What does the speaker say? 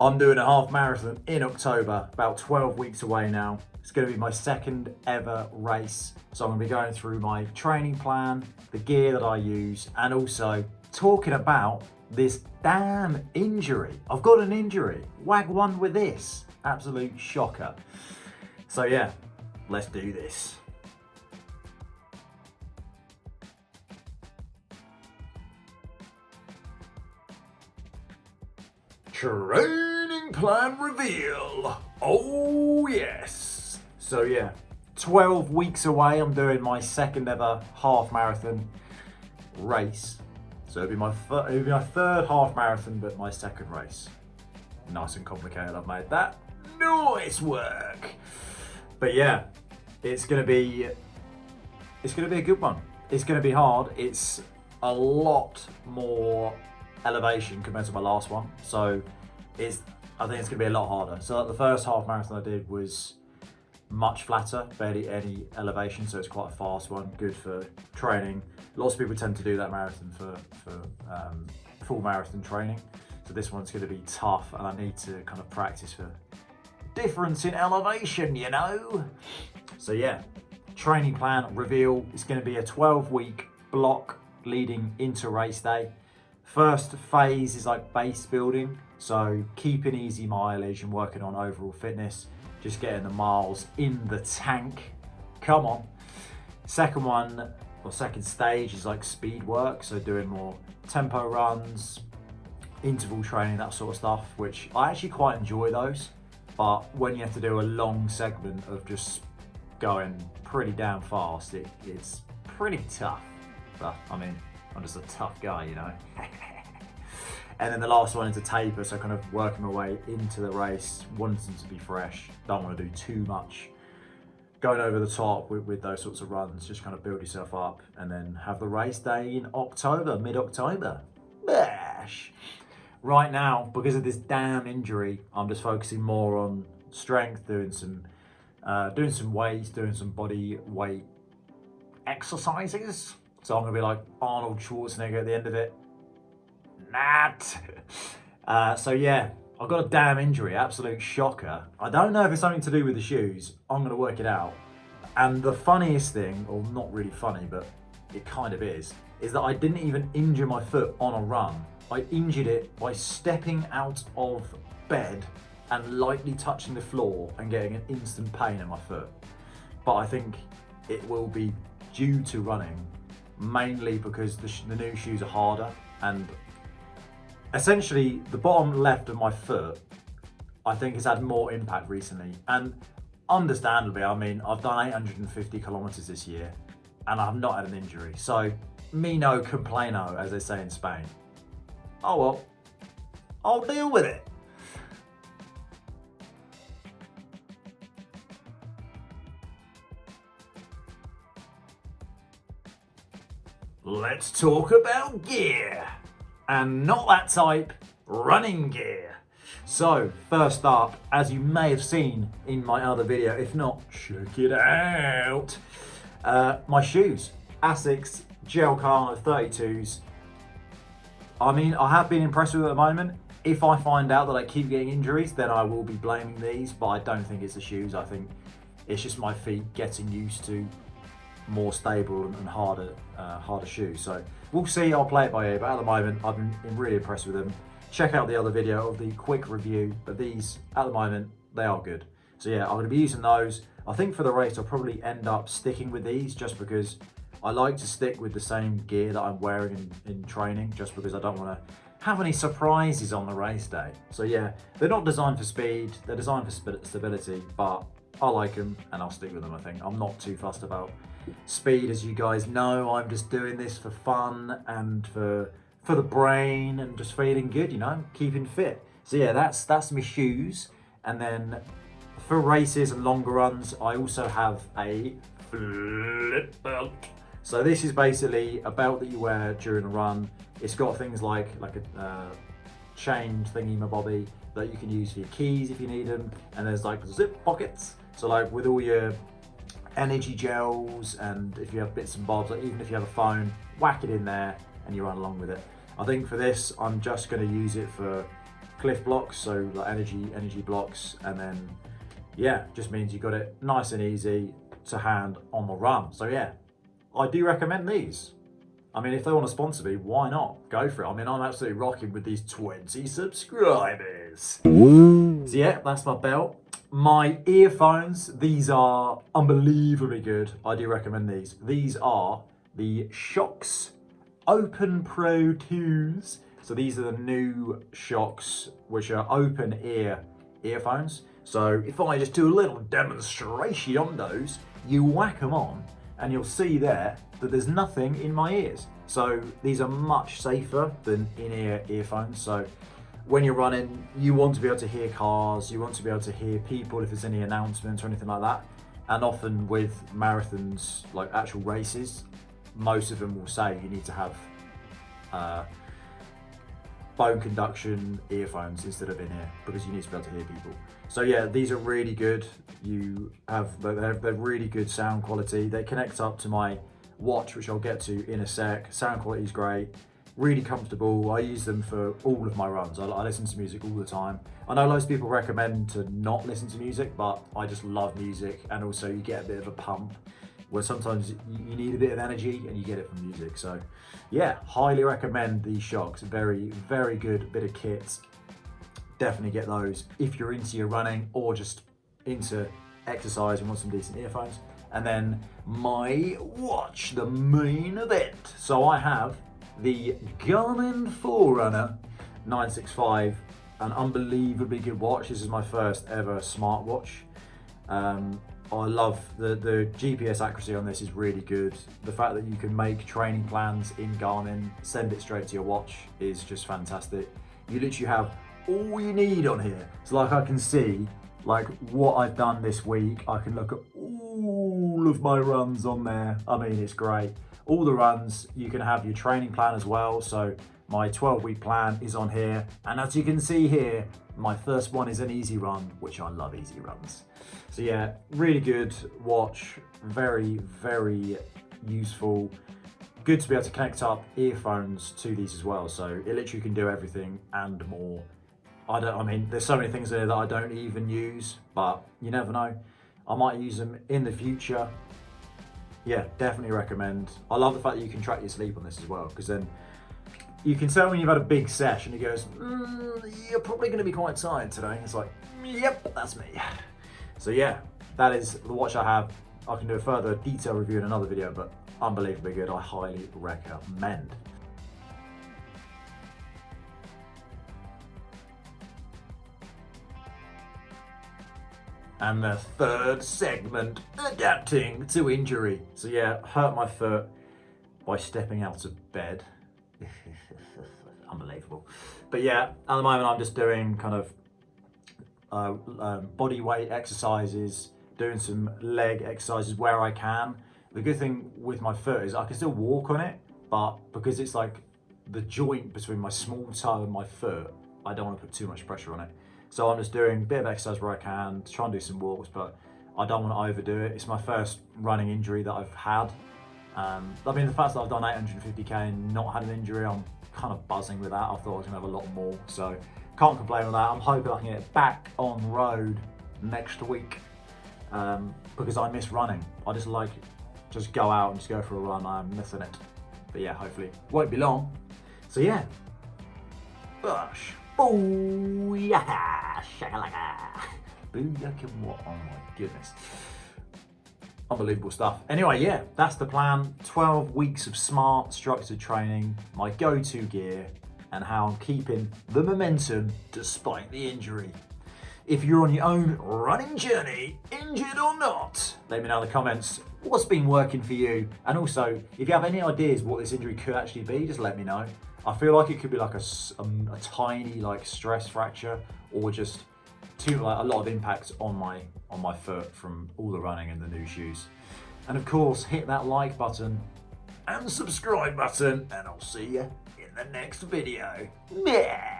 I'm doing a half marathon in October, about 12 weeks away now. It's going to be my second ever race. So I'm going to be going through my training plan, the gear that I use, and also talking about this damn injury. I've got an injury. Wag one with this. Absolute shocker. So yeah, let's do this. Training plan reveal. Oh yes. So yeah, 12 weeks away, I'm doing my second ever half marathon race. So it'll be my third half marathon, but my second race. Nice and complicated, I've made that. Nice work. But yeah, it's gonna be a good one. It's gonna be hard. It's a lot more elevation compared to my last one, so I think it's gonna be a lot harder. So the first half marathon I did was much flatter, barely any elevation, so it's quite a fast one, good for training. Lots of people tend to do that marathon for full marathon training, so this one's going to be tough, and I need to kind of practice for difference in elevation, you know. So yeah, training plan reveal. It's going to be a 12-week block leading into race day. First phase is like base building, so keeping easy mileage and working on overall fitness, just getting the miles in the tank. Come on. Second one, or second stage, is like speed work, so doing more tempo runs, interval training, that sort of stuff, which I actually quite enjoy those. But when you have to do a long segment of just going pretty damn fast, it's pretty tough. But I mean, I'm just a tough guy, you know. And then the last one is a taper, so kind of working my way into the race, wanting to be fresh, don't want to do too much going over the top with those sorts of runs, just kind of build yourself up and then have the race day in October, mid-October. Bash! Right now, because of this damn injury, I'm just focusing more on strength, doing some weights, doing some body weight exercises. So I'm gonna be like Arnold Schwarzenegger at the end of it. So yeah, I've got a damn injury, absolute shocker. I don't know if it's something to do with the shoes. I'm gonna work it out. And the funniest thing, or not really funny, but it kind of is that I didn't even injure my foot on a run. I injured it by stepping out of bed and lightly touching the floor and getting an instant pain in my foot. But I think it will be due to running, mainly because the new shoes are harder, and essentially the bottom left of my foot, I think, has had more impact recently. And understandably, I mean, I've done 850 kilometers this year and I've not had an injury. So me no complaino, as they say in Spain. Oh well, I'll deal with it. Let's talk about gear. And not that type, running gear. So first up, as you may have seen in my other video, if not, check it out. My shoes, Asics Gel Carno 32s. I mean, I have been impressed with it at the moment. If I find out that I keep getting injuries, then I will be blaming these, but I don't think it's the shoes. I think it's just my feet getting used to more stable and harder shoes. So we'll see, I'll play it by ear, but at the moment I've been really impressed with them. Check out the other video of the quick review, but these at the moment, they are good. So yeah, I'm going to be using those. I think for the race I'll probably end up sticking with these, just because I like to stick with the same gear that I'm wearing in training, just because I don't want to have any surprises on the race day. So yeah, they're not designed for speed, they're designed for stability, but I like them and I'll stick with them. I think I'm not too fussed about speed, as you guys know. I'm just doing this for fun and for the brain and just feeling good, you know, keeping fit. So yeah, that's my shoes. And then for races and longer runs, I also have a flip belt. So this is basically a belt that you wear during a run. It's got things like a chain thingy-mabobby that you can use for your keys if you need them. And there's like zip pockets. So like with all your energy gels, and if you have bits and bobs, like even if you have a phone, whack it in there and you run along with it. I think for this, I'm just going to use it for cliff blocks, so like energy blocks, and then yeah, just means you got it nice and easy to hand on the run. So yeah, I do recommend these. I mean, if they want to sponsor me, why not? Go for it. I mean, I'm absolutely rocking with these 20 subscribers. So yeah, that's my belt. My earphones, these are unbelievably good. I do recommend these. These are the Shocks Open Pro 2s. So these are the new Shocks, which are open ear earphones. So if I just do a little demonstration on those, you whack them on and you'll see there that there's nothing in my ears. So these are much safer than in-ear earphones. So when you're running, you want to be able to hear cars, you want to be able to hear people if there's any announcements or anything like that. And often with marathons, like actual races, most of them will say you need to have bone conduction earphones instead of in-ear, because you need to be able to hear people. So yeah, these are really good. They're really good sound quality. They connect up to my watch, which I'll get to in a sec. Sound quality is great, really comfortable. I use them for all of my runs. I listen to music all the time. I know loads of people recommend to not listen to music, but I just love music, and also you get a bit of a pump where sometimes you need a bit of energy and you get it from music. So yeah, highly recommend these Shocks. Very, very good bit of kit. Definitely get those if you're into your running or just into exercise and want some decent earphones. And then my watch, the main event. So I have the Garmin Forerunner 965, an unbelievably good watch. This is my first ever smartwatch. I love the GPS accuracy on this is really good. The fact that you can make training plans in Garmin, send it straight to your watch is just fantastic. You literally have all you need on here. So like I can see like what I've done this week. I can look at all of my runs on there. I mean, it's great. All the runs, you can have your training plan as well. So my 12-week plan is on here. And as you can see here, my first one is an easy run, which I love easy runs. So yeah, really good watch. Very, very useful. Good to be able to connect up earphones to these as well. So it literally can do everything and more. I mean, there's so many things there that I don't even use, but you never know. I might use them in the future. Yeah, definitely recommend. I love the fact that you can track your sleep on this as well, because then you can tell when you've had a big session, it goes, you're probably going to be quite tired today. It's like, yep, that's me. So yeah, that is the watch I have. I can do a further detailed review in another video, but unbelievably good. I highly recommend. And the third segment, adapting to injury. So yeah, hurt my foot by stepping out of bed. Unbelievable. But yeah, at the moment I'm just doing kind of body weight exercises, doing some leg exercises where I can. The good thing with my foot is I can still walk on it, but because it's like the joint between my small toe and my foot, I don't want to put too much pressure on it. So I'm just doing a bit of exercise where I can to try and do some walks, but I don't want to overdo it. It's my first running injury that I've had. I mean, the fact that I've done 850k and not had an injury, I'm kind of buzzing with that. I thought I was going to have a lot more, so can't complain with that. I'm hoping I can get back on road next week because I miss running. I just like just go out and just go for a run. I'm missing it. But yeah, hopefully won't be long. So yeah, bush. Booyah! Shakalaka! Booyah! What? Oh my goodness. Unbelievable stuff. Anyway, yeah, that's the plan. 12 weeks of smart, structured training, my go-to gear, and how I'm keeping the momentum despite the injury. If you're on your own running journey, injured or not, let me know in the comments what's been working for you. And also, if you have any ideas what this injury could actually be, just let me know. I feel like it could be like a tiny like stress fracture, or just a lot of impact on my foot from all the running and the new shoes. And of course, hit that like button and subscribe button, and I'll see you in the next video. Yeah.